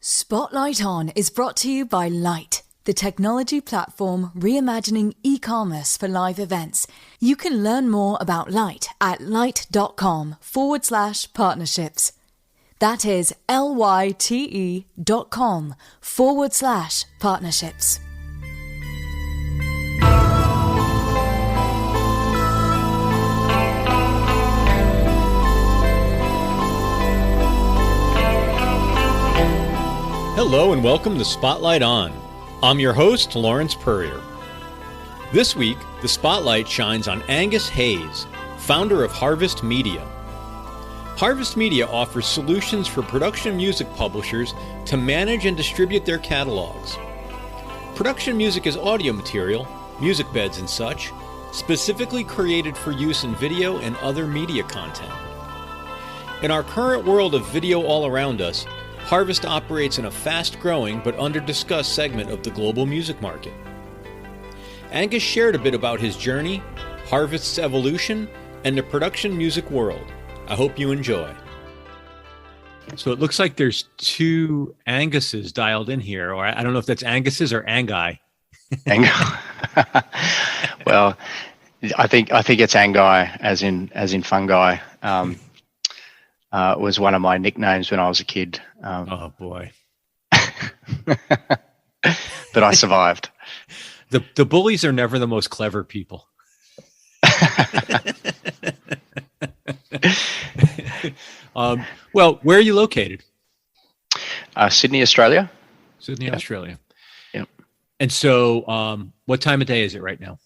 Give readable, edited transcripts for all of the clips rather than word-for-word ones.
Spotlight On is brought to you by Light, the technology platform reimagining e-commerce for live events. You can learn more about Light at light.com/partnerships. That is lyte.com/partnerships. Hello and welcome to Spotlight On. I'm your host, Lawrence Purrier. This week, the spotlight shines on Angus Hayes, founder of Harvest Media. Harvest Media offers solutions for production music publishers to manage and distribute their catalogs. Production music is audio material, music beds and such, specifically created for use in video and other media content. In our current world of video all around us, Harvest operates in a fast-growing but under-discussed segment of the global music market. Angus shared a bit about his journey, Harvest's evolution, and the production music world. I hope you enjoy. So it looks like there's two Anguses dialed in here, or I don't know if that's Angus's or Angai. Well, I think it's Angai, as in fungi. Was one of my nicknames when I was a kid. Oh boy! But I survived. The bullies are never the most clever people. Well, where are you located? Sydney, Australia. Sydney, Australia. Yep. And so, what time of day is it right now?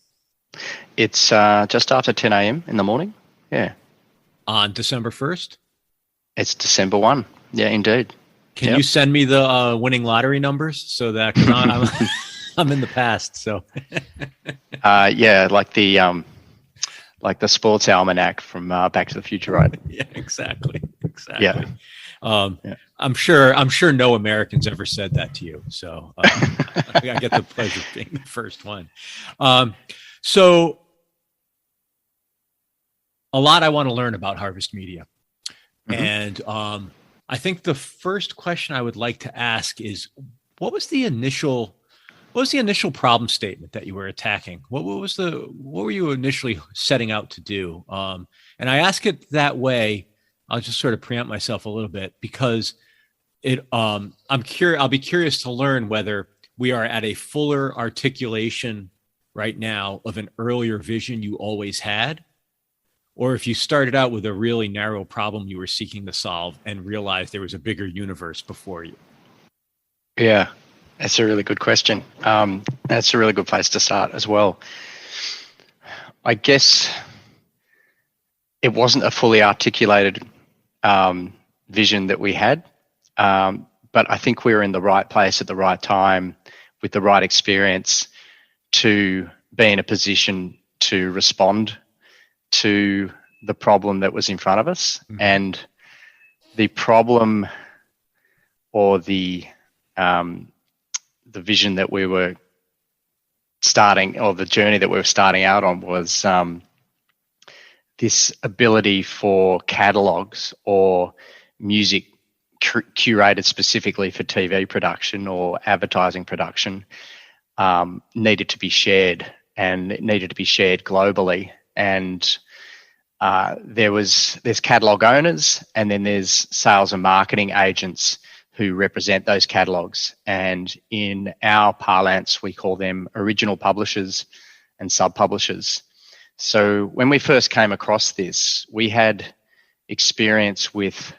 It's just after 10 a.m. in the morning. Yeah. On December 1st? It's December 1. Yeah, indeed. Can you send me the winning lottery numbers so that I'm in the past? So, yeah, like the sports almanac from Back to the Future, right? Yeah, exactly. Yeah. I'm sure no American's ever said that to you. So I get the pleasure of being the first one. So a lot I want to learn about Harvest Media. Mm-hmm. And I think the first question I would like to ask is, what was the initial problem statement that you were attacking? What were you initially setting out to do? And I ask it that way. I'll just sort of preempt myself a little bit because I'll be curious to learn whether we are at a fuller articulation right now of an earlier vision you always had, or if you started out with a really narrow problem you were seeking to solve and realized there was a bigger universe before you. Yeah, that's a really good question. That's a really good place to start as well. I guess it wasn't a fully articulated vision that we had, but I think we were in the right place at the right time with the right experience to be in a position to respond to the problem that was in front of us. Mm-hmm. And the problem or the vision that we were starting, or the journey that we were starting out on, was this ability for catalogs or music curated specifically for TV production or advertising production needed to be shared, and it needed to be shared globally. And there's catalog owners, and then there's sales and marketing agents who represent those catalogs. And in our parlance, we call them original publishers and sub-publishers. So when we first came across this, we had experience with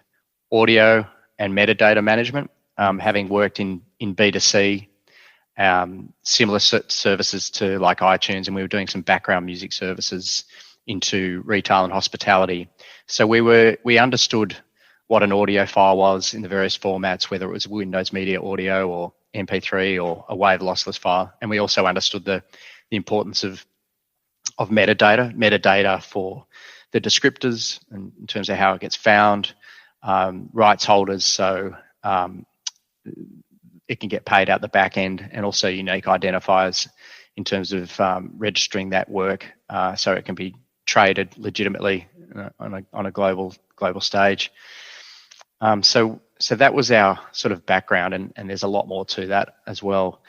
audio and metadata management, having worked in B2C, similar services to like iTunes, and we were doing some background music services into retail and hospitality. So we understood what an audio file was in the various formats, whether it was Windows Media Audio or MP3 or a WAV lossless file. And we also understood the importance of metadata for the descriptors and in terms of how it gets found, rights holders, so it can get paid out the back end, and also unique identifiers in terms of registering that work so it can be traded legitimately on a global stage. So that was our sort of background, and there's a lot more to that as well.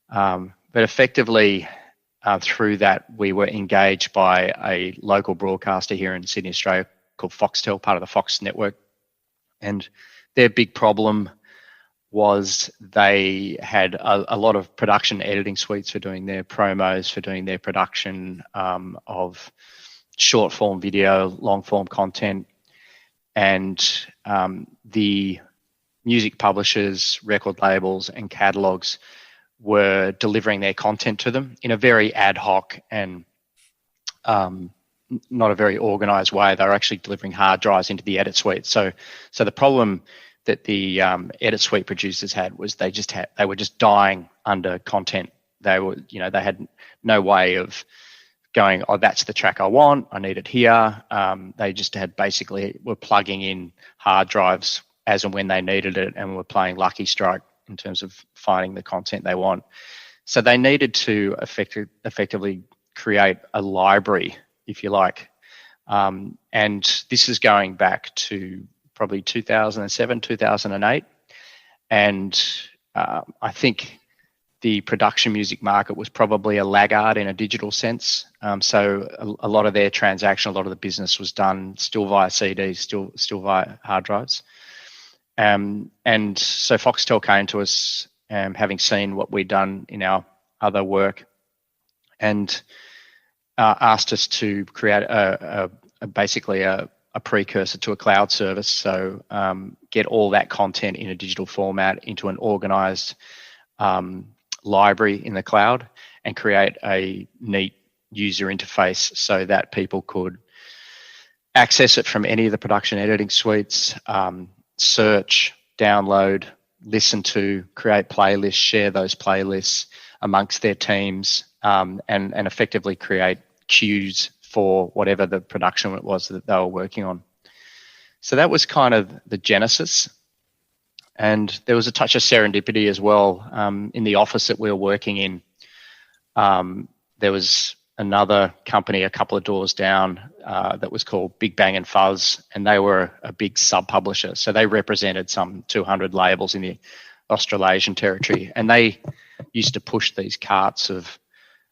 But effectively, through that, we were engaged by a local broadcaster here in Sydney, Australia, called Foxtel, part of the Fox network. And their big problem was they had a lot of production editing suites for doing their promos, for doing their production of short form video, long form content. And the music publishers, record labels, and catalogs were delivering their content to them in a very ad hoc and not a very organized way. They were actually delivering hard drives into the edit suite. So the problem that the edit suite producers had was they were just dying under content. They had no way of going, oh, that's the track I want, I need it here. They just were plugging in hard drives as and when they needed it, and were playing Lucky Strike in terms of finding the content they want. So they needed to effectively create a library, if you like. And this is going back to probably 2007, 2008. And I think the production music market was probably a laggard in a digital sense. So a lot of their transaction, a lot of the business was done still via CDs, still via hard drives. And so Foxtel came to us, having seen what we'd done in our other work, and asked us to create basically a precursor to a cloud service. So get all that content in a digital format into an organized library in the cloud, and create a neat user interface so that people could access it from any of the production editing suites, search, download, listen to, create playlists, share those playlists amongst their teams, and effectively create queues for whatever the production it was that they were working on. So that was kind of the genesis. And there was a touch of serendipity as well. In the office that we were working in, there was another company a couple of doors down that was called Big Bang and Fuzz, and they were a big sub-publisher. So they represented some 200 labels in the Australasian territory, and they used to push these carts of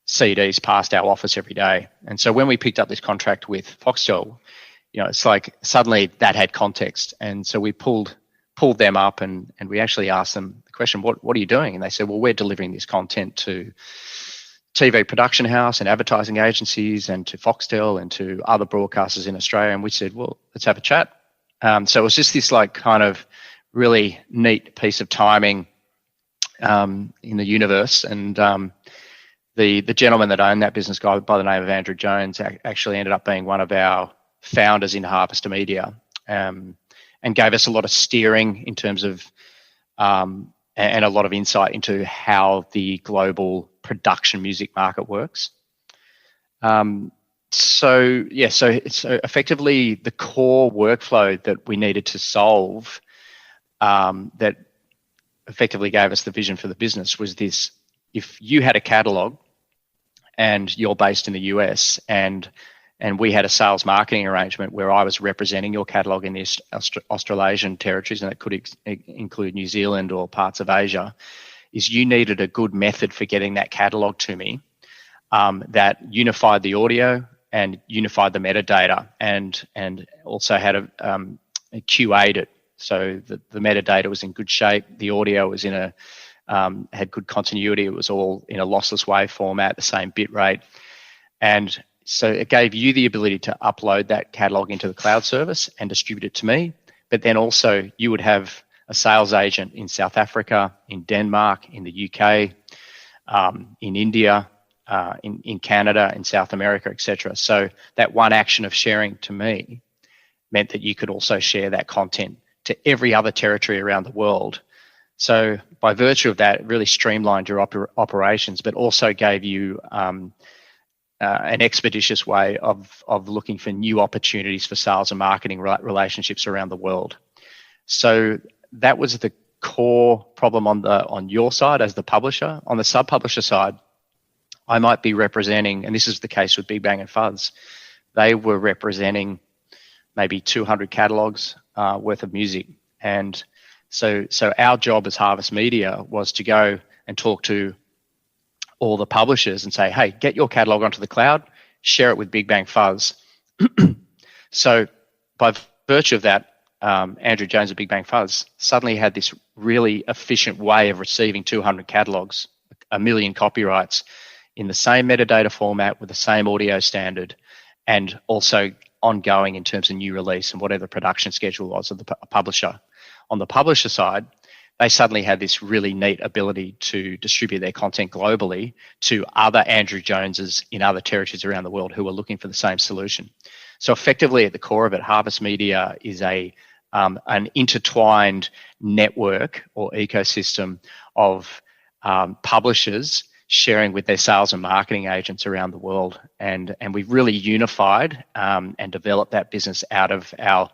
CDs past our office every day. And so when we picked up this contract with Foxtel, it's like suddenly that had context. And so we pulled them up, and we actually asked them the question, what are you doing? And they said, well, we're delivering this content to TV production house and advertising agencies, and to Foxtel and to other broadcasters in Australia. And we said, well, let's have a chat. So it was just this like kind of really neat piece of timing in the universe. And the gentleman that owned that business, guy by the name of Andrew Jones, actually ended up being one of our founders in Harvester Media, and gave us a lot of steering in terms of and a lot of insight into how the global production music market works. So it's effectively the core workflow that we needed to solve, that effectively gave us the vision for the business, was this: if you had a catalog and you're based in the US, and we had a sales marketing arrangement where I was representing your catalog in the Australasian territories, and that could include New Zealand or parts of Asia, is you needed a good method for getting that catalog to me that unified the audio and unified the metadata, and also had a QA'd it, so the metadata was in good shape, the audio was in had good continuity, it was all in a lossless wave format, the same bit rate, and so it gave you the ability to upload that catalog into the cloud service and distribute it to me. But then also you would have a sales agent in South Africa, in Denmark, in the UK, in India, in Canada, in South America, etc. So that one action of sharing to me meant that you could also share that content to every other territory around the world. So by virtue of that, it really streamlined your operations, but also gave you an expeditious way of looking for new opportunities for sales and marketing relationships around the world. So that was the core problem on your side as the publisher. On the sub-publisher side, I might be representing, and this is the case with Big Bang and Fuzz, they were representing maybe 200 catalogs worth of music, and So our job as Harvest Media was to go and talk to all the publishers and say, hey, get your catalog onto the cloud, share it with Big Bang Fuzz. So by virtue of that, Andrew Jones at Big Bang Fuzz suddenly had this really efficient way of receiving 200 catalogs, 1 million copyrights in the same metadata format with the same audio standard, and also ongoing in terms of new release and whatever the production schedule was of the publisher. On the publisher side, they suddenly had this really neat ability to distribute their content globally to other Andrew Joneses in other territories around the world who were looking for the same solution. So effectively, at the core of it, Harvest Media is an intertwined network or ecosystem of publishers sharing with their sales and marketing agents around the world. And we've really unified and developed that business out of our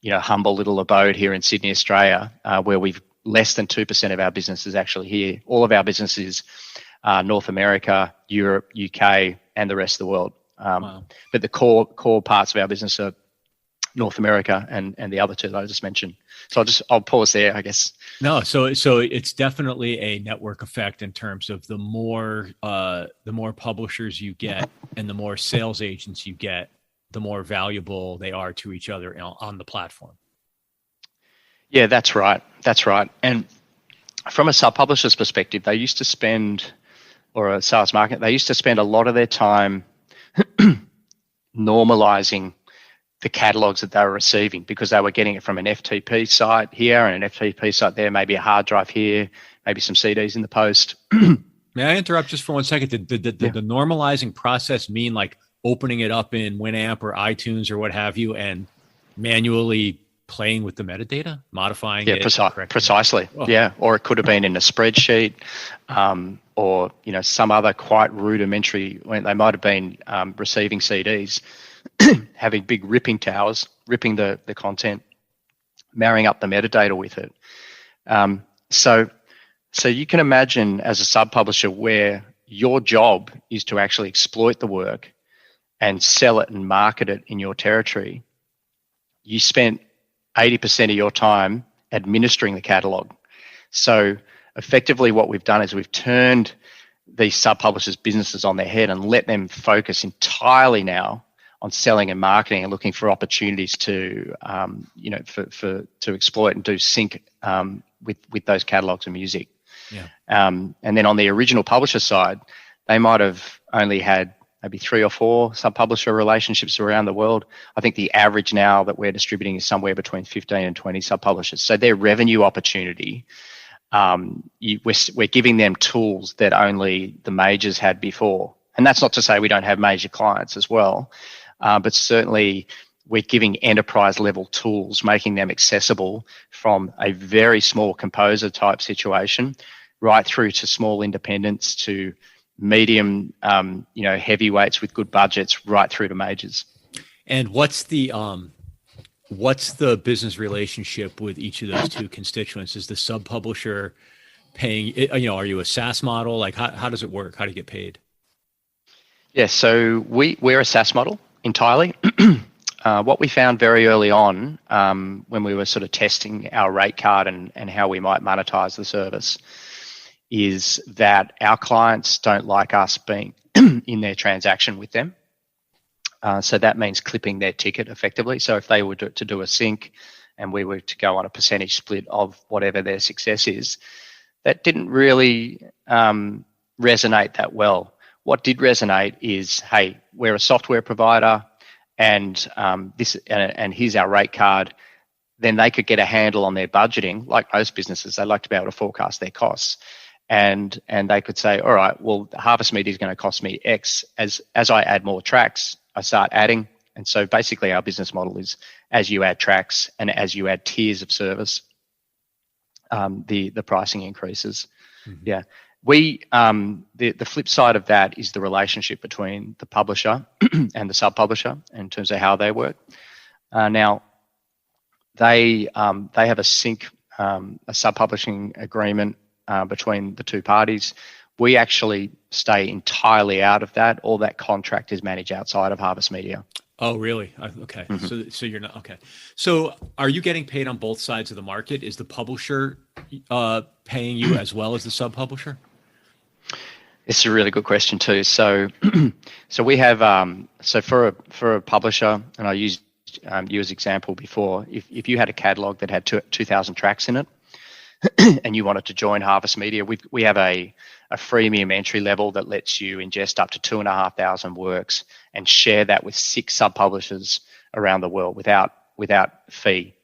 humble little abode here in Sydney, Australia, where we've less than 2% of our business is actually here. All of our business is North America, Europe, UK, and the rest of the world. Wow. But the core parts of our business are North America and the other two that I just mentioned. So I'll pause there, I guess. No, so it's definitely a network effect in terms of the more publishers you get and the more sales agents you get, the more valuable they are to each other on the platform. Yeah, that's right. And from a sub-publisher's perspective, they used to spend, or a sales market, they used to spend a lot of their time normalizing the catalogs that they were receiving because they were getting it from an FTP site here and an FTP site there, maybe a hard drive here, maybe some CDs in the post. May I interrupt just for 1 second? Did the normalizing process mean like opening it up in Winamp or iTunes or what have you and manually playing with the metadata, modifying it? Precisely. Oh. Yeah, or it could have been in a spreadsheet, or some other quite rudimentary. When they might have been receiving CDs, having big ripping towers, ripping the content, marrying up the metadata with it. So you can imagine as a sub-publisher where your job is to actually exploit the work and sell it and market it in your territory. You spent 80% of your time administering the catalog. So effectively what we've done is we've turned these sub-publishers' businesses on their head and let them focus entirely now on selling and marketing and looking for opportunities to, to exploit and do sync with those catalogs of music. Yeah. And then on the original publisher side, they might have only had maybe 3 or 4 sub-publisher relationships around the world. I think the average now that we're distributing is somewhere between 15 and 20 sub-publishers. So their revenue opportunity, we're giving them tools that only the majors had before. And that's not to say we don't have major clients as well, but certainly we're giving enterprise level tools, making them accessible from a very small composer type situation right through to small independents to medium, heavyweights with good budgets right through to majors. And what's the business relationship with each of those two constituents? Is the sub-publisher paying, are you a SaaS model? Like how does it work? How do you get paid? Yeah, so we're a SaaS model entirely. What we found very early on when we were sort of testing our rate card and how we might monetize the service is that our clients don't like us being in their transaction with them. So that means clipping their ticket effectively. So if they were to do a sync and we were to go on a percentage split of whatever their success is, that didn't really resonate that well. What did resonate is, hey, we're a software provider and here's our rate card. Then they could get a handle on their budgeting. Like most businesses, they like to be able to forecast their costs. And they could say, all right, well, Harvest Media is going to cost me X. As I add more tracks, I start adding. And so basically our business model is as you add tracks and as you add tiers of service, the pricing increases. Mm-hmm. Yeah. The flip side of that is the relationship between the publisher and the sub-publisher in terms of how they work. Now, they have a sync, a sub-publishing agreement between the two parties. We actually stay entirely out of that. All that contract is managed outside of Harvest Media. Oh, really? Okay. Mm-hmm. So you're not okay. So are you getting paid on both sides of the market? Is the publisher paying you as well as the sub-publisher? It's a really good question too. So, so we have so for a publisher, and I used you as example before. If you had a catalog that had 2,000 tracks in it, and you wanted to join Harvest Media, we have a freemium entry level that lets you ingest up to 2,500 works and share that with 6 sub-publishers around the world without fee.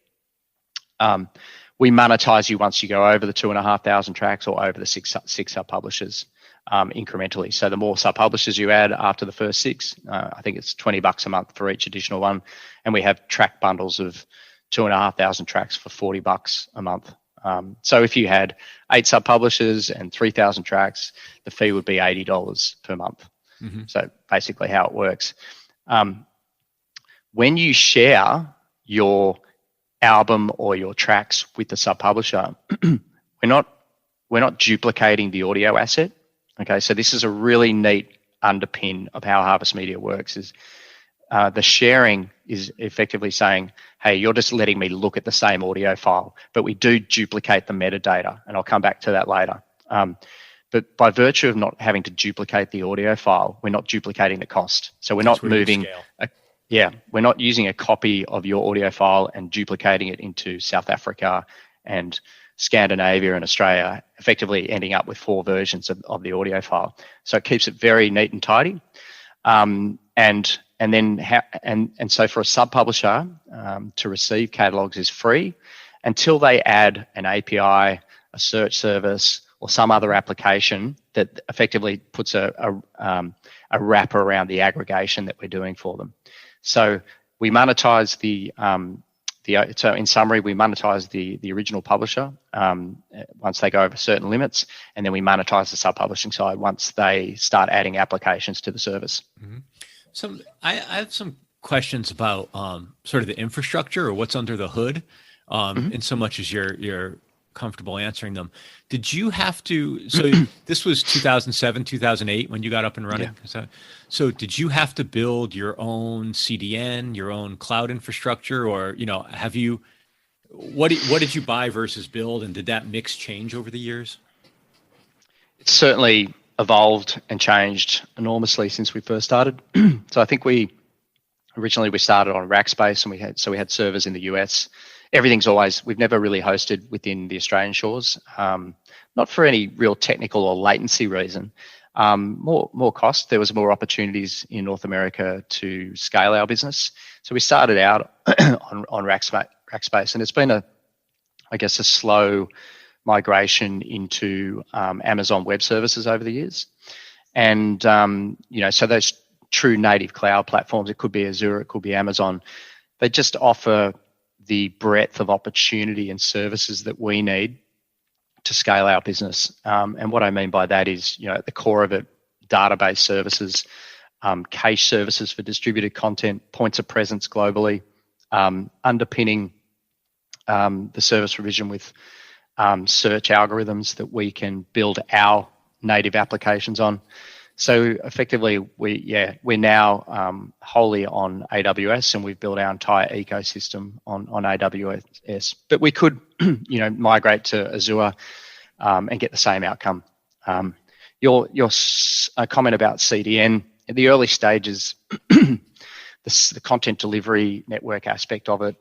We monetize you once you go over the 2,500 tracks or over the six sub-publishers incrementally. So the more sub-publishers you add after the first 6, I think it's $20 a month for each additional one, and we have track bundles of 2,500 tracks for $40 a month. So if you had 8 sub-publishers and 3,000 tracks, the fee would be $80 per month. Mm-hmm. So basically how it works. When you share your album or your tracks with the sub-publisher, we're not duplicating the audio asset. Okay, so this is a really neat underpin of how Harvest Media works. Is the sharing is effectively saying, hey, you're just letting me look at the same audio file, but we do duplicate the metadata, and I'll come back to that later. But by virtue of not having to duplicate the audio file, we're not duplicating the cost. So we're not moving, we're not using a copy of your audio file and duplicating it into South Africa and Scandinavia and Australia, effectively ending up with 4 versions of the audio file. So it keeps it very neat and tidy. And so for a sub-publisher to receive catalogs is free until they add an API, a search service, or some other application that effectively puts a wrapper around the aggregation that we're doing for them. So we monetize so in summary, we monetize the original publisher once they go over certain limits, and then we monetize the sub-publishing side once they start adding applications to the service. Mm-hmm. So I have some questions about sort of the infrastructure or what's under the hood, in so much as you're comfortable answering them. Did you have to? So this was 2007, 2008 when you got up and running. Yeah. So did you have to build your own CDN, your own cloud infrastructure, or have you? What did you buy versus build, and did that mix change over the years? It's certainly evolved and changed enormously since we first started. So I think we started on Rackspace, and we had servers in the US. We've never really hosted within the Australian shores, not for any real technical or latency reason. More cost. There was more opportunities in North America to scale our business. So we started out on Rackspace, and it's been a slow migration into Amazon Web Services over the years. And, so those true native cloud platforms, it could be Azure, it could be Amazon, they just offer the breadth of opportunity and services that we need to scale our business. And what I mean by that is, at the core of it, database services, cache services for distributed content, points of presence globally, underpinning the service provision with search algorithms that we can build our native applications on. So effectively, we're now wholly on AWS, and we've built our entire ecosystem on AWS. But we could, migrate to Azure and get the same outcome. Your comment about CDN, in the early stages, the content delivery network aspect of it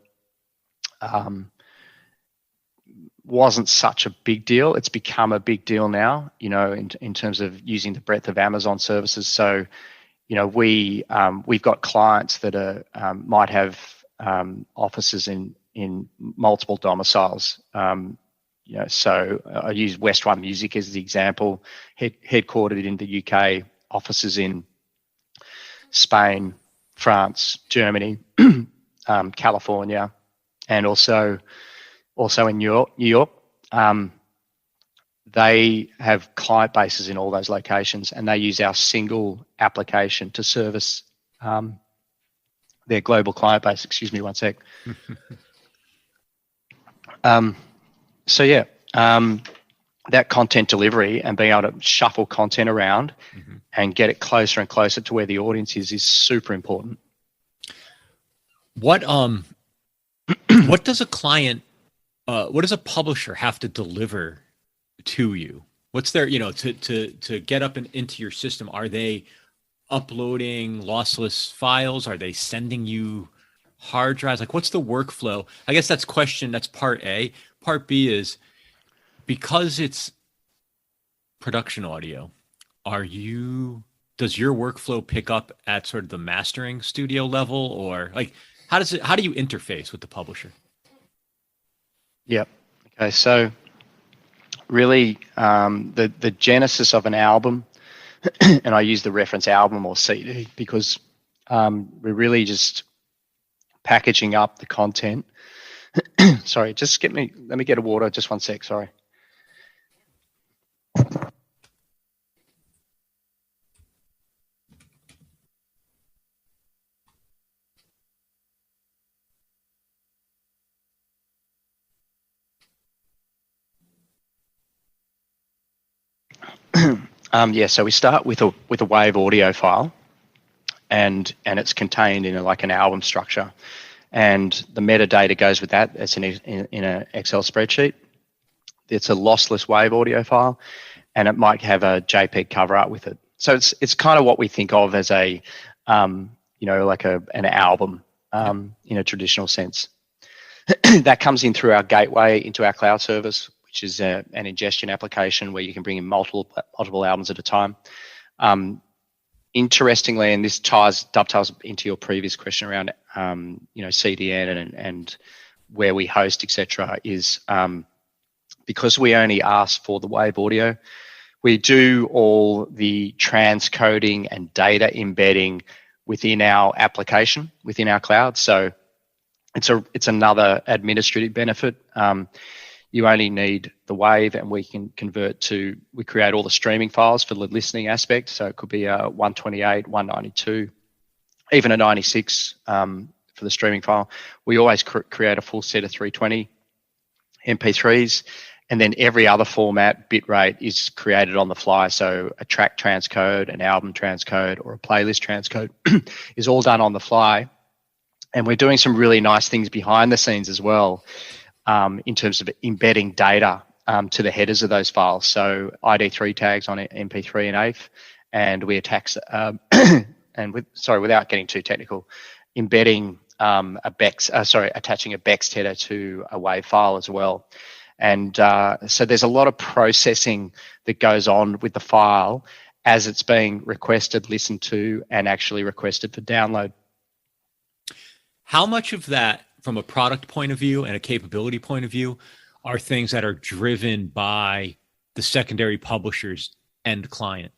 wasn't such a big deal. It's become a big deal now, in terms of using the breadth of Amazon services. So, we've got clients that might have offices in multiple domiciles. So I use West One Music as the example, headquartered in the UK, offices in Spain, France, Germany, California, and also in New York. They have client bases in all those locations, and they use our single application to service their global client base. Excuse me one sec. That content delivery and being able to shuffle content around and get it closer and closer to where the audience is super important. What what does a client, what does a publisher have to deliver to you? What's their, to get up and into your system? Are they uploading lossless files? Are they sending you hard drives? Like, what's the workflow? I guess that's part A. Part B is, because it's production audio, does your workflow pick up at sort of the mastering studio level, or like, how do you interface with the publisher? Yep. Okay. So really, the genesis of an album, and I use the reference album or CD because we're really just packaging up the content. Sorry, let me get a water. Just one sec. Sorry. So we start with a wave audio file, and it's contained in an album structure, and the metadata goes with that. It's in an Excel spreadsheet. It's a lossless wave audio file, and it might have a JPEG cover art with it. So it's kind of what we think of as an album in a traditional sense. That comes in through our gateway into our cloud service, which is an ingestion application where you can bring in multiple albums at a time. Interestingly, and this dovetails into your previous question around CDN and where we host, etc., is because we only ask for the wave audio, we do all the transcoding and data embedding within our application, within our cloud. So it's another administrative benefit. You only need the wave, and we create all the streaming files for the listening aspect. So it could be a 128, 192, even a 96 for the streaming file. We always create a full set of 320 MP3s, and then every other format bitrate is created on the fly. So a track transcode, an album transcode, or a playlist transcode is all done on the fly. And we're doing some really nice things behind the scenes as well. In terms of embedding data to the headers of those files. So ID3 tags on MP3 and AIF, and we attach, without getting too technical, embedding attaching a BEX header to a WAV file as well. And so there's a lot of processing that goes on with the file as it's being requested, listened to, and actually requested for download. How much of that, from a product point of view and a capability point of view, are things that are driven by the secondary publisher's end client,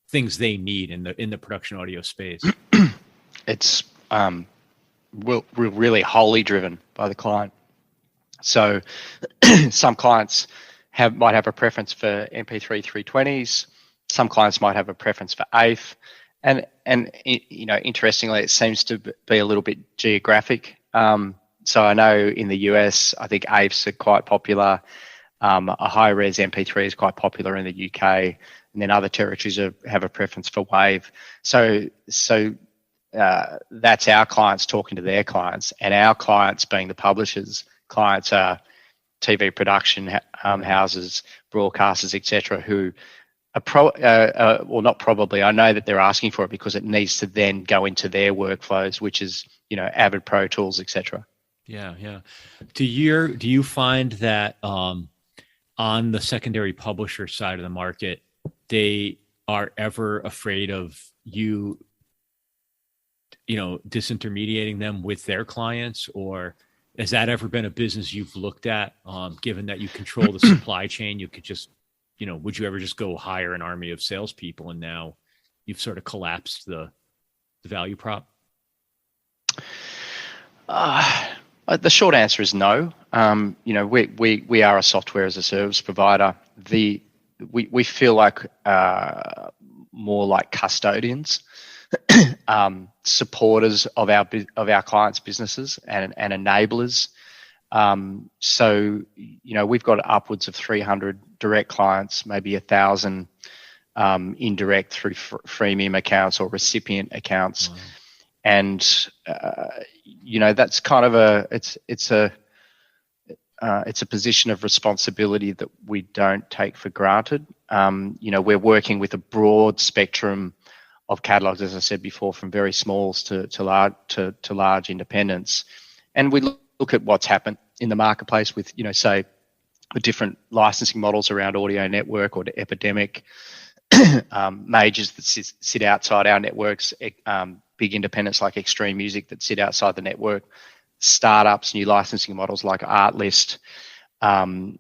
things they need in the production audio space? It's we're really wholly driven by the client. So some clients might have a preference for MP3 320s. Some clients might have a preference for AIF, and interestingly, it seems to be a little bit geographic. So I know in the US, I think AIFs are quite popular. A high-res MP3 is quite popular in the UK, and then other territories have a preference for WAV. So that's our clients talking to their clients, and our clients being the publishers. Clients are TV production houses, broadcasters, etc., who are not probably. I know that they're asking for it because it needs to then go into their workflows, which is Avid Pro Tools, etc. Yeah. Do you find that on the secondary publisher side of the market, they are ever afraid of you disintermediating them with their clients, or has that ever been a business you've looked at? Given that you control the supply chain, you could just, would you ever just go hire an army of salespeople, and now you've sort of collapsed the value prop? The short answer is no. We are a software as a service provider. We feel like more like custodians, supporters of our clients' businesses and enablers. So we've got upwards of 300 direct clients, maybe 1,000 indirect through freemium accounts or recipient accounts. Wow. And that's kind of it's a position of responsibility that we don't take for granted. We're working with a broad spectrum of catalogs, as I said before, from very smalls to large independents, and we look at what's happened in the marketplace with say the different licensing models around Audio Network or the Epidemic, majors that sit outside our networks, big independents like Extreme Music that sit outside the network, startups, new licensing models like Artlist, and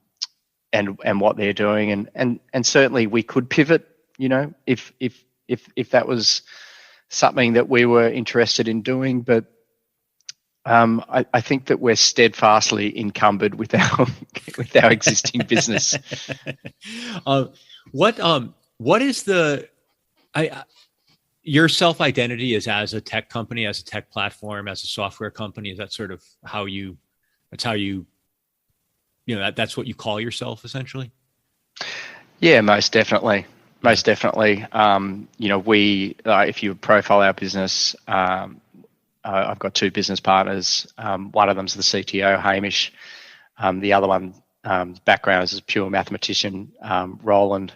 what they're doing, and certainly we could pivot, if that was something that we were interested in doing, but I think that we're steadfastly encumbered with our existing business. What is your self-identity is as a tech company, as a tech platform, as a software company? Is that sort of that's what you call yourself essentially? Yeah, most definitely. Most definitely. If you profile our business, I've got two business partners. One of them's the CTO, Hamish. The other one, background is a pure mathematician, Roland.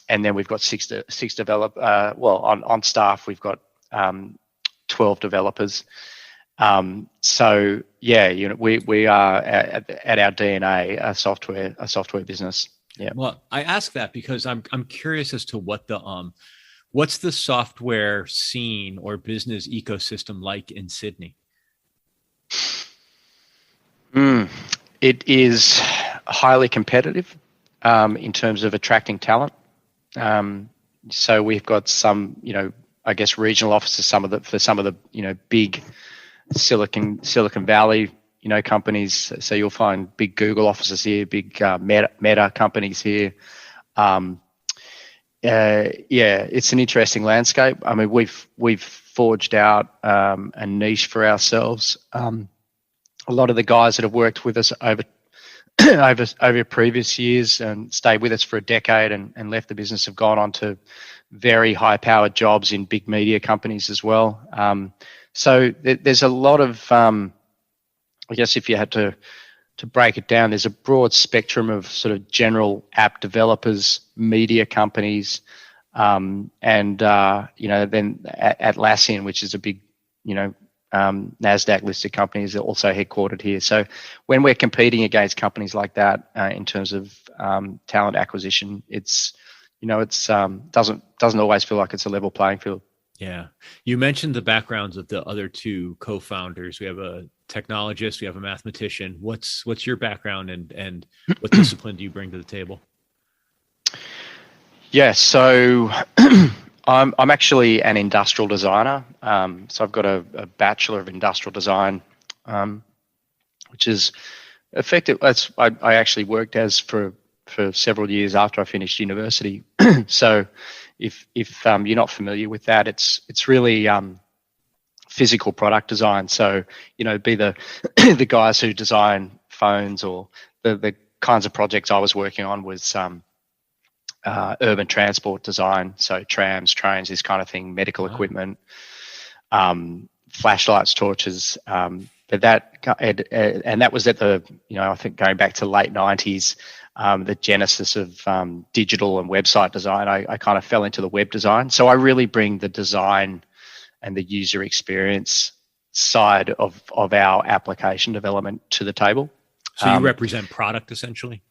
And then we've got six developers. On staff, we've got 12 developers. So yeah, we are at our DNA a software business. Yeah. Well, I ask that because I'm curious as to what what's the software scene or business ecosystem like in Sydney? It is highly competitive in terms of attracting talent. So we've got some, I guess regional offices, for some of the big Silicon Valley companies. So you'll find big Google offices here, big Meta companies here. It's an interesting landscape. I mean, we've forged out a niche for ourselves. A lot of the guys that have worked with us over previous years and stayed with us for a decade and left the business have gone on to very high-powered jobs in big media companies as well. So there's a lot of, I guess if you had to break it down, there's a broad spectrum of sort of general app developers, media companies, and then Atlassian, which is a big, NASDAQ listed company, is also headquartered here. So when we're competing against companies like that in terms of talent acquisition, it's doesn't always feel like it's a level playing field. Yeah. You mentioned the backgrounds of the other two co-founders. We have a technologist, we have a mathematician. What's your background and what discipline do you bring to the table? Yeah, so I'm actually an industrial designer. So I've got a Bachelor of Industrial Design, which is effective. I actually worked as for several years after I finished university. So if you're not familiar with that, it's really physical product design. So be the the guys who design phones, or the kinds of projects I was working on was urban transport design, so trams, trains, this kind of thing, medical equipment, flashlights, torches. But that was at the I think going back to late 90s. The genesis of digital and website design. I kind of fell into the web design. So I really bring the design and the user experience side of our application development to the table. So you represent product essentially?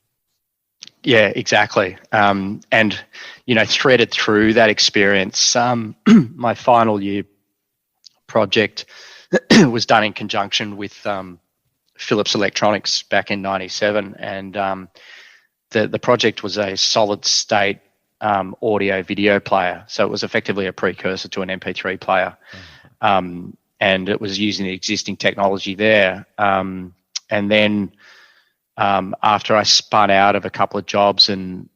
Yeah, exactly. And, threaded through that experience, my final year project was done in conjunction with Philips Electronics back in 97. And the project was a solid state audio video player. So it was effectively a precursor to an MP3 player. And it was using the existing technology there. And then after I spun out of a couple of jobs and,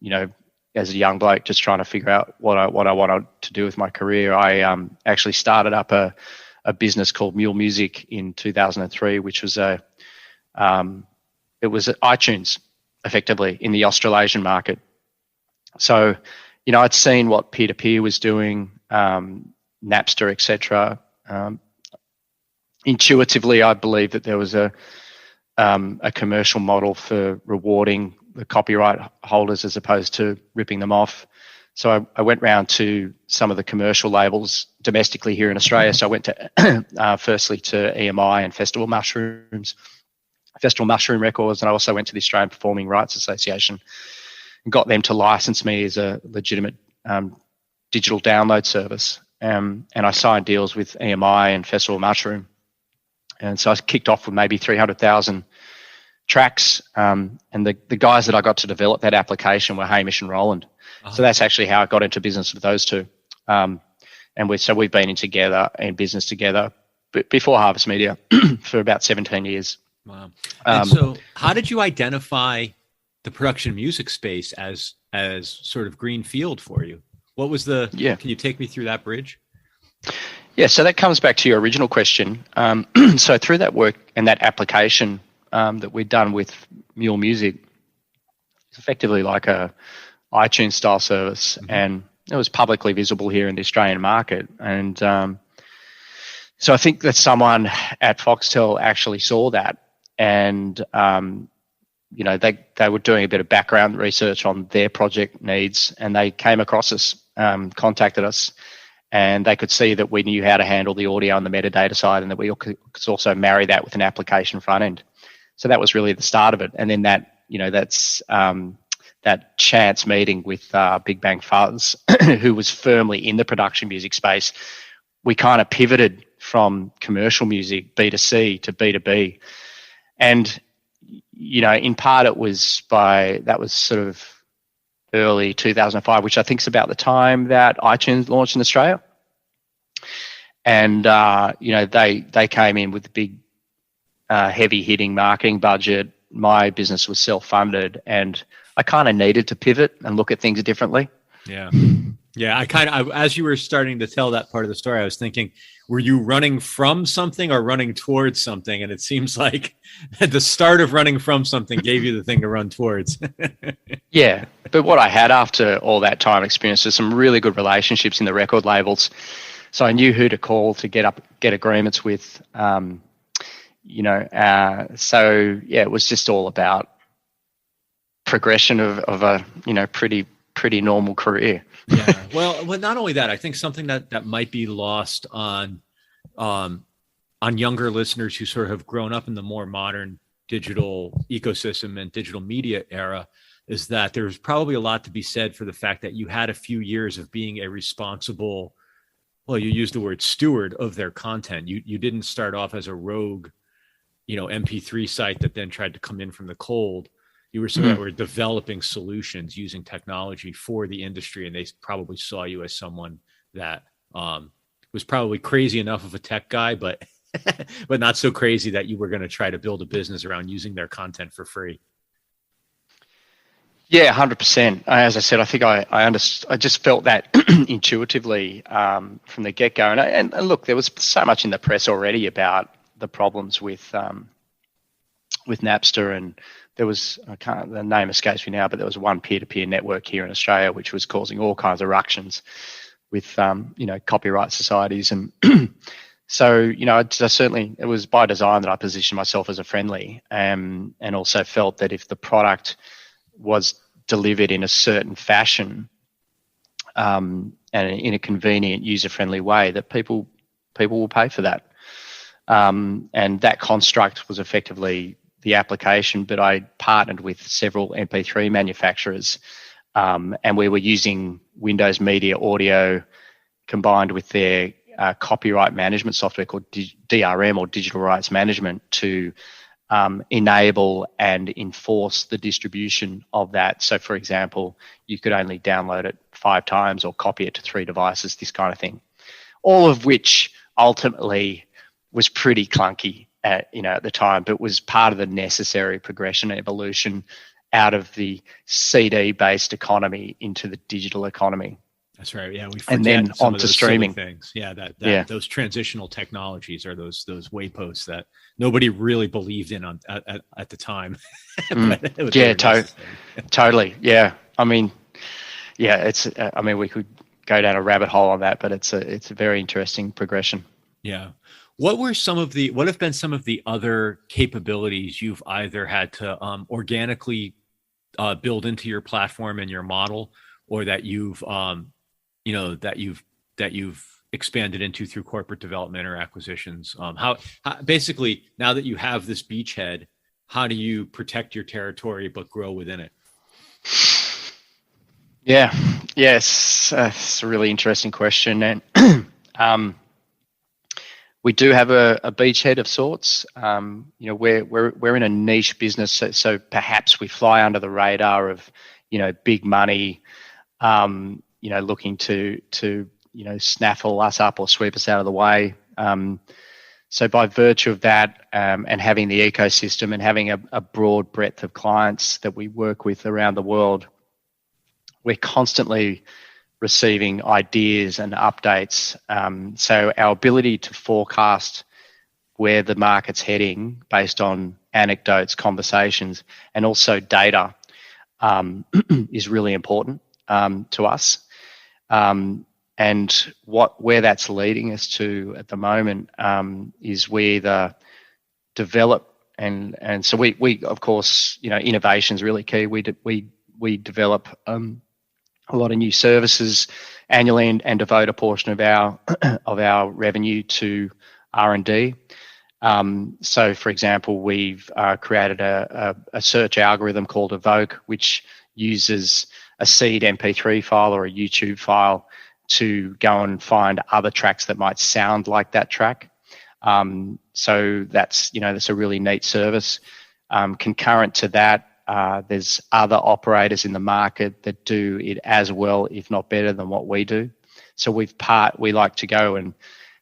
as a young bloke just trying to figure out what I wanted to do with my career, I actually started up a business called Mule Music in 2003, which was it was iTunes, effectively, in the Australasian market. So, I'd seen what peer-to-peer was doing, Napster, etc. intuitively, I believe that there was a commercial model for rewarding the copyright holders as opposed to ripping them off. So I went round to some of the commercial labels domestically here in Australia. So I went to firstly to EMI and Festival Mushroom Records, and I also went to the Australian Performing Rights Association and got them to license me as a legitimate digital download service. And I signed deals with EMI and Festival Mushroom. And so I kicked off with maybe 300,000 tracks. And the guys that I got to develop that application were Hamish and Roland. Uh-huh. So that's actually how I got into business with those two. And we've been in business together before Harvest Media for about 17 years. Wow. And so how did you identify the production music space as sort of green field for you? What was can you take me through that bridge? Yeah, so that comes back to your original question. So through that work and that application that we'd done with Mule Music, it's effectively like a iTunes style service, mm-hmm. and it was publicly visible here in the Australian market. And so I think that someone at Foxtel actually saw that, and they were doing a bit of background research on their project needs, and they came across us, contacted us, and they could see that we knew how to handle the audio and the metadata side, and that we could also marry that with an application front end. So that was really the start of it. And then that chance meeting with Big Bang Fuzz, who was firmly in the production music space, we kind of pivoted from commercial music, B2C to B2B. And, in part that was sort of early 2005, which I think is about the time that iTunes launched in Australia. And, they came in with a big, heavy hitting marketing budget. My business was self-funded, and I kind of needed to pivot and look at things differently. Yeah. Yeah. As you were starting to tell that part of the story, I was thinking, were you running from something or running towards something? And it seems like the start of running from something gave you the thing to run towards. Yeah. But what I had after all that time experience was some really good relationships in the record labels. So I knew who to call to get agreements with, so yeah, it was just all about progression of a, pretty normal career. Yeah. Well, not only that, I think something that might be lost on younger listeners who sort of have grown up in the more modern digital ecosystem and digital media era is that there's probably a lot to be said for the fact that you had a few years of being a responsible, well, you used the word steward of their content. You didn't start off as a rogue, MP3 site that then tried to come in from the cold. You were were developing solutions using technology for the industry, and they probably saw you as someone that was probably crazy enough of a tech guy, but but not so crazy that you were going to try to build a business around using their content for free. Yeah, 100%. As I said, I think I just felt that intuitively from the get-go. And look, there was so much in the press already about the problems with Napster, and there was, the name escapes me now, but there was one peer-to-peer network here in Australia which was causing all kinds of ructions with copyright societies. And so certainly it was by design that I positioned myself as a friendly, and also felt that if the product was delivered in a certain fashion and in a convenient, user-friendly way, that people will pay for that. And that construct was effectively the application, but I partnered with several MP3 manufacturers, and we were using Windows Media Audio combined with their copyright management software called DRM, or Digital Rights Management, to enable and enforce the distribution of that. So, for example, you could only download it 5 times or copy it to 3 devices, this kind of thing. All of which ultimately was pretty clunky at the time, but was part of the necessary progression and evolution out of the CD-based economy into the digital economy. That's right. Yeah, we forget and then onto streaming things. Yeah, those transitional technologies are those wayposts that nobody really believed in at the time. Totally. Yeah, I mean, it's. We could go down a rabbit hole on that, but it's a very interesting progression. Yeah. What have been some of the other capabilities you've either had to organically build into your platform and your model, or that you've that you've expanded into through corporate development or acquisitions? How basically, now that you have this beachhead, how do you protect your territory but grow within it? Yes, it's a really interesting question, and we do have a beachhead of sorts. We're in a niche business, so perhaps we fly under the radar of big money, looking to snaffle us up or sweep us out of the way. So by virtue of that, and having the ecosystem and having a broad breadth of clients that we work with around the world, we're constantly receiving ideas and updates. So our ability to forecast where the market's heading based on anecdotes, conversations, and also data is really important to us. And where that's leading us to at the moment is we either develop and so we of course innovation is really key. We develop a lot of new services annually and devote a portion of our revenue to R&D. So, for example, we've created a search algorithm called Evoke, which uses a seed MP3 file or a YouTube file to go and find other tracks that might sound like that track. So that's a really neat service. Concurrent to that, there's other operators in the market that do it as well, if not better than what we do. So we like to go and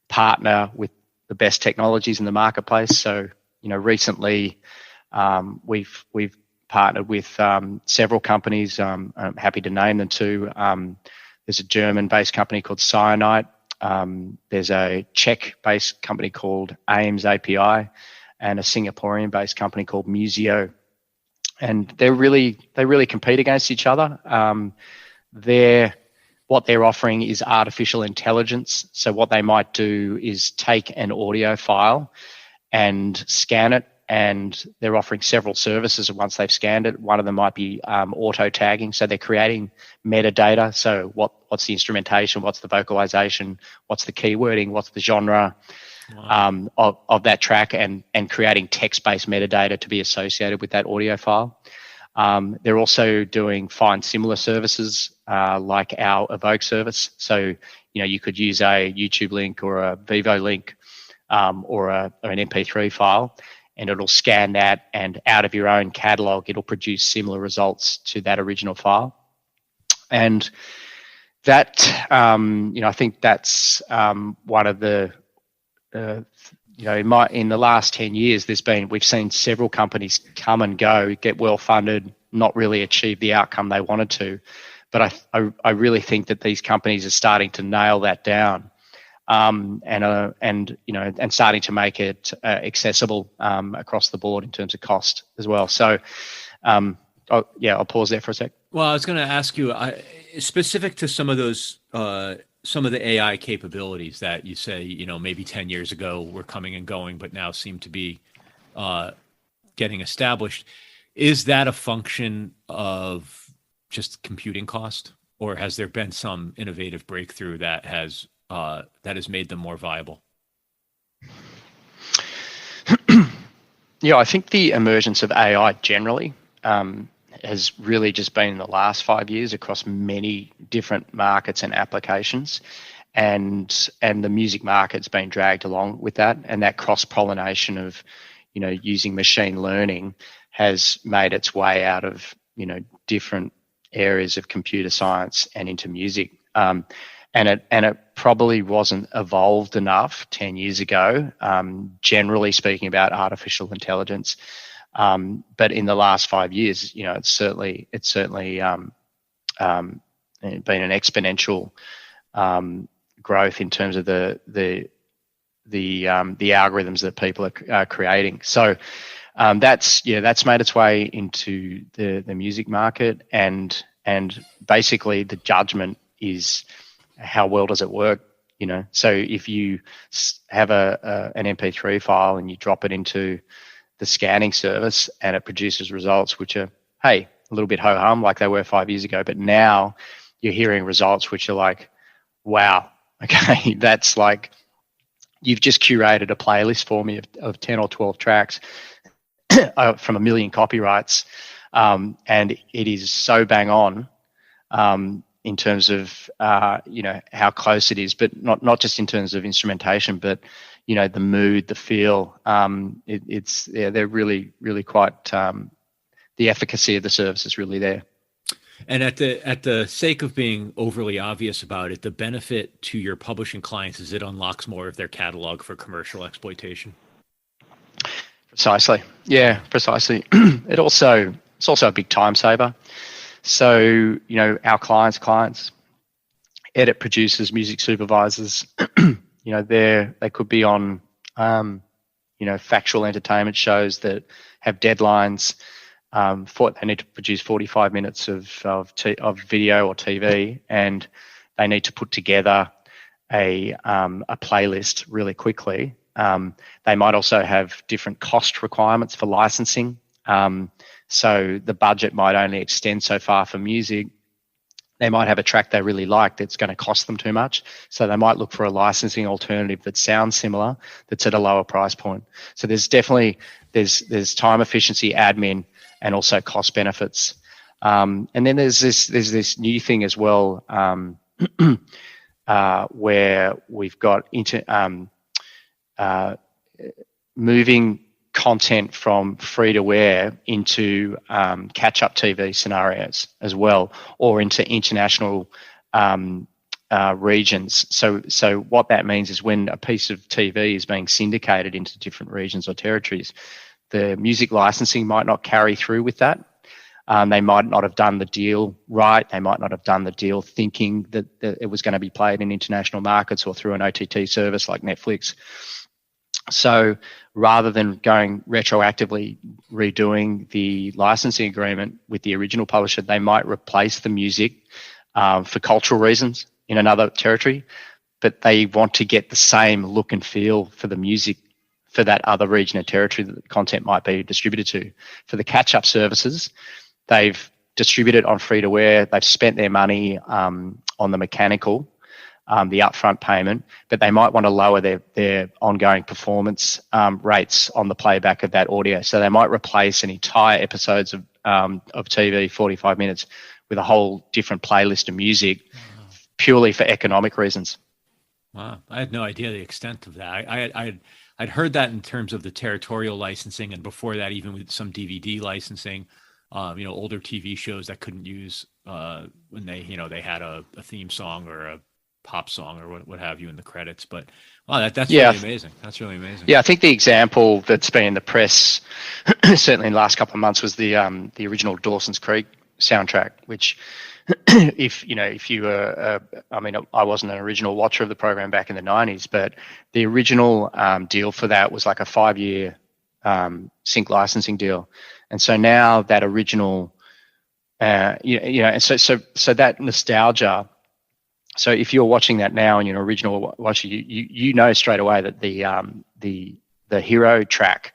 partner with the best technologies in the marketplace. So recently we've partnered with several companies. I'm happy to name them too. There's a German-based company called Cyanite. There's a Czech-based company called AIMS API, and a Singaporean-based company called Museo. And they really compete against each other. What they're offering is artificial intelligence. So what they might do is take an audio file and scan it, and they're offering several services once they've scanned it. One of them might be auto tagging. So they're creating metadata. So what's the instrumentation? What's the vocalization? What's the keywording? What's the genre? Wow. Of that track, and creating text-based metadata to be associated with that audio file. They're also doing find similar services like our Evoke service. So you could use a YouTube link or a Vivo link or an MP3 file, and it'll scan that, and out of your own catalog, it'll produce similar results to that original file. And that I think that's one of the in the last 10 years, we've seen several companies come and go, get well funded, not really achieve the outcome they wanted to. But I really think that these companies are starting to nail that down, and starting to make it accessible across the board in terms of cost as well. So, I'll pause there for a sec. Well, I was going to ask you, specific to some of those. Some of the AI capabilities that you say, maybe 10 years ago were coming and going, but now seem to be getting established. Is that a function of just computing cost, or has there been some innovative breakthrough that has made them more viable? Yeah, I think the emergence of AI generally has really just been in the last 5 years across many different markets and applications, and the music market's been dragged along with that, and that cross-pollination of using machine learning has made its way out of different areas of computer science and into music, and it probably wasn't evolved enough 10 years ago, generally speaking, about artificial intelligence. But in the last 5 years, it's certainly been an exponential growth in terms of the algorithms that people are creating. So that's made its way into the music market, and basically the judgment is how well does it work. So if you have an MP3 file and you drop it into the scanning service and it produces results which are, hey, a little bit ho-hum like they were 5 years ago, but now you're hearing results which are like, wow, okay, that's like, you've just curated a playlist for me of 10 or 12 tracks from a million copyrights, and it is so bang on in terms of how close it is, but not just in terms of instrumentation, but the mood, the feel. They're really quite. The efficacy of the service is really there. And at the sake of being overly obvious about it, the benefit to your publishing clients is it unlocks more of their catalog for commercial exploitation. Precisely. Yeah, precisely. It's also a big time saver. So, our clients, edit producers, music supervisors, they could be on, factual entertainment shows that have deadlines. They need to produce 45 minutes of video or TV, and they need to put together a playlist really quickly. They might also have different cost requirements for licensing. So the budget might only extend so far for music. They might have a track they really like that's going to cost them too much. So they might look for a licensing alternative that sounds similar, that's at a lower price point. So there's definitely there's time efficiency, admin, and also cost benefits. And then there's this new thing as well, where we've got moving content from free to air into catch-up TV scenarios as well, or into international regions. So what that means is when a piece of TV is being syndicated into different regions or territories, the music licensing might not carry through with that. They might not have done the deal right. They might not have done the deal thinking that it was going to be played in international markets or through an OTT service like Netflix. So rather than going retroactively redoing the licensing agreement with the original publisher, they might replace the music for cultural reasons in another territory, but they want to get the same look and feel for the music for that other region or territory that the content might be distributed to. For the catch-up services, they've distributed on free-to-air, they've spent their money on the mechanical, the upfront payment, but they might want to lower their ongoing performance rates on the playback of that audio. So they might replace an entire episodes of TV, 45 minutes, with a whole different playlist of music purely for economic reasons. Wow, I had no idea the extent of that. I'd heard that in terms of the territorial licensing, and before that, even with some DVD licensing, older TV shows that couldn't use when they had a theme song or a pop song or what have you in the credits. But wow, that's really amazing. That's really amazing. Yeah, I think the example that's been in the press, certainly in the last couple of months, was the original Dawson's Creek soundtrack, which if you were, I wasn't an original watcher of the program back in the 90s, but the original deal for that was like a 5-year sync licensing deal. And so now that original, and so that nostalgia. So if you're watching that now and you're an original watcher, you know straight away that the hero track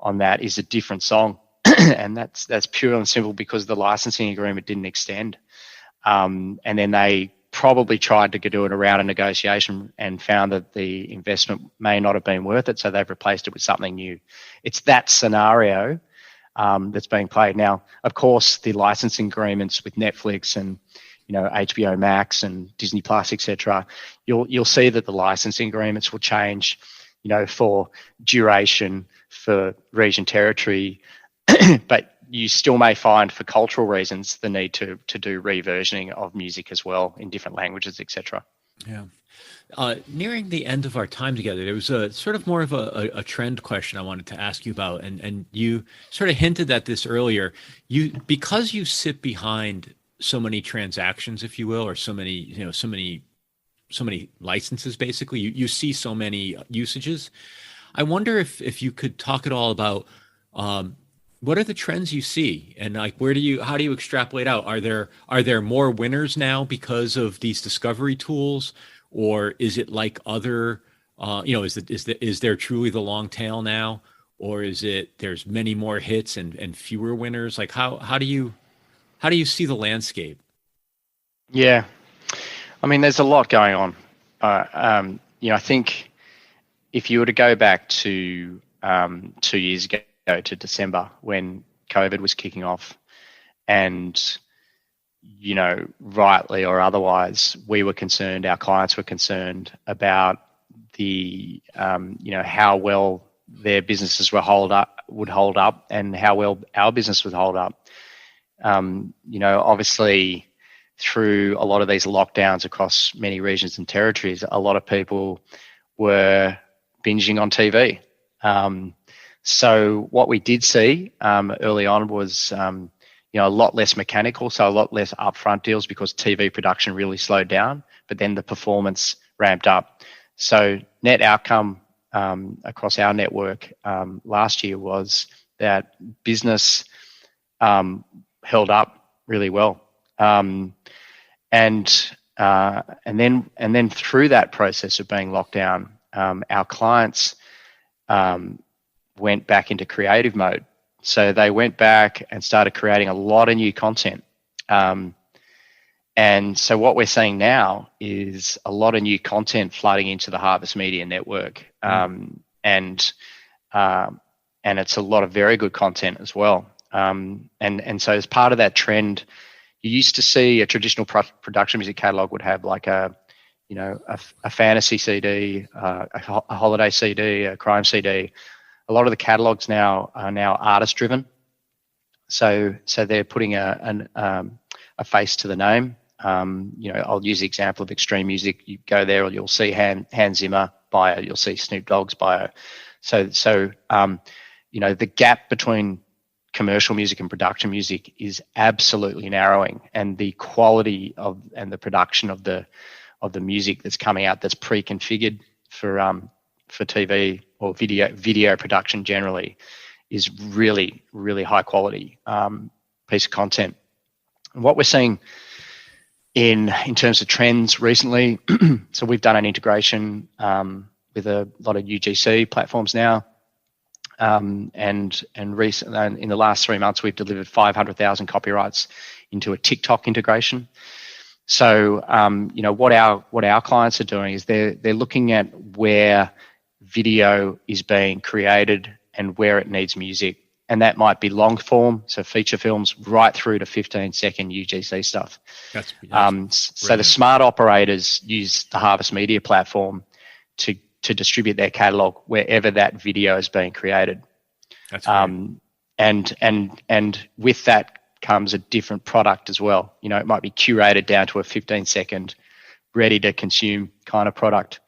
on that is a different song, and that's pure and simple because the licensing agreement didn't extend. And then they probably tried to do it around a negotiation and found that the investment may not have been worth it, so they've replaced it with something new. It's that scenario that's being played now. Of course, the licensing agreements with Netflix and HBO Max and Disney Plus, etc. You'll see that the licensing agreements will change, for duration, for region, territory, but you still may find for cultural reasons the need to do reversioning of music as well in different languages, etc. Yeah. Nearing the end of our time together, there was a sort of more of a trend question I wanted to ask you about, and you sort of hinted at this earlier. Because you sit behind so many transactions, if you will, or so many licenses, basically, you see so many usages. I wonder if you could talk at all about what are the trends you see, and like how do you extrapolate out? Are there more winners now because of these discovery tools, or is it like other, is there truly the long tail now, or is it there's many more hits and fewer winners? Like how do you see the landscape? Yeah, I mean, there's a lot going on. I think if you were to go back to 2 years ago to December when COVID was kicking off, and rightly or otherwise, we were concerned, our clients were concerned about the how well their businesses would hold up, and how well our business would hold up. Obviously, through a lot of these lockdowns across many regions and territories, a lot of people were binging on TV. So what we did see early on was a lot less mechanical, so a lot less upfront deals because TV production really slowed down, but then the performance ramped up. So net outcome across our network last year was that business held up really well. And then through that process of being locked down, our clients went back into creative mode. So they went back and started creating a lot of new content. And so what we're seeing now is a lot of new content flooding into the Harvest Media Network. And it's a lot of very good content as well. And so as part of that trend, you used to see a traditional production music catalog would have like a fantasy CD, a holiday CD, a crime CD. A lot of the catalogs now are artist driven. So they're putting a face to the name. I'll use the example of extreme music. You go there, or you'll see Hans Zimmer bio, you'll see Snoop Dogg's bio. So the gap between commercial music and production music is absolutely narrowing, and the quality and the production of the music that's coming out that's pre-configured for TV or video production generally is really, really high quality piece of content. And what we're seeing in terms of trends recently, so we've done an integration with a lot of UGC platforms now. And recently, in the last 3 months, we've delivered 500,000 copyrights into a TikTok integration. So, what our clients are doing is they're looking at where video is being created and where it needs music, and that might be long form, so feature films, right through to 15-second UGC stuff. That's so the smart operators use the Harvest Media platform to distribute their catalog wherever that video is being created. That's and with that comes a different product as well. It might be curated down to a 15-second, ready to consume kind of product,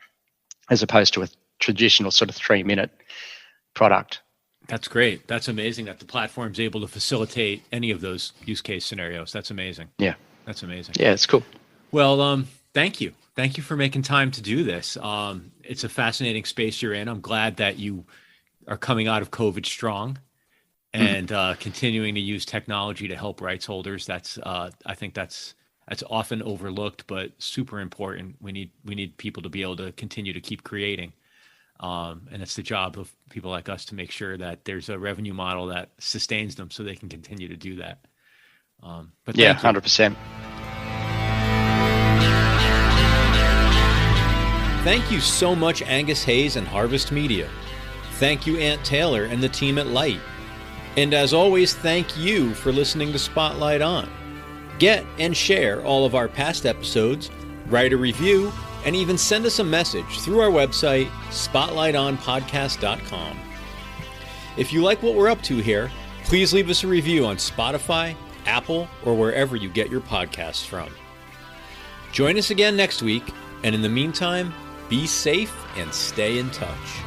as opposed to a traditional sort of 3-minute product. That's great. That's amazing that the platform's able to facilitate any of those use case scenarios. That's amazing. Yeah. That's amazing. Yeah, it's cool. Well, thank you. Thank you for making time to do this. It's a fascinating space you're in. I'm glad that you are coming out of COVID strong and continuing to use technology to help rights holders. I think that's often overlooked, but super important. We need people to be able to continue to keep creating. And it's the job of people like us to make sure that there's a revenue model that sustains them so they can continue to do that. But yeah, 100%. Thank you so much, Angus Hayes and Harvest Media. Thank you, Ant Taylor and the team at Light. And as always, thank you for listening to Spotlight On. Get and share all of our past episodes, write a review, and even send us a message through our website, spotlightonpodcast.com. If you like what we're up to here, please leave us a review on Spotify, Apple, or wherever you get your podcasts from. Join us again next week, and in the meantime, be safe and stay in touch.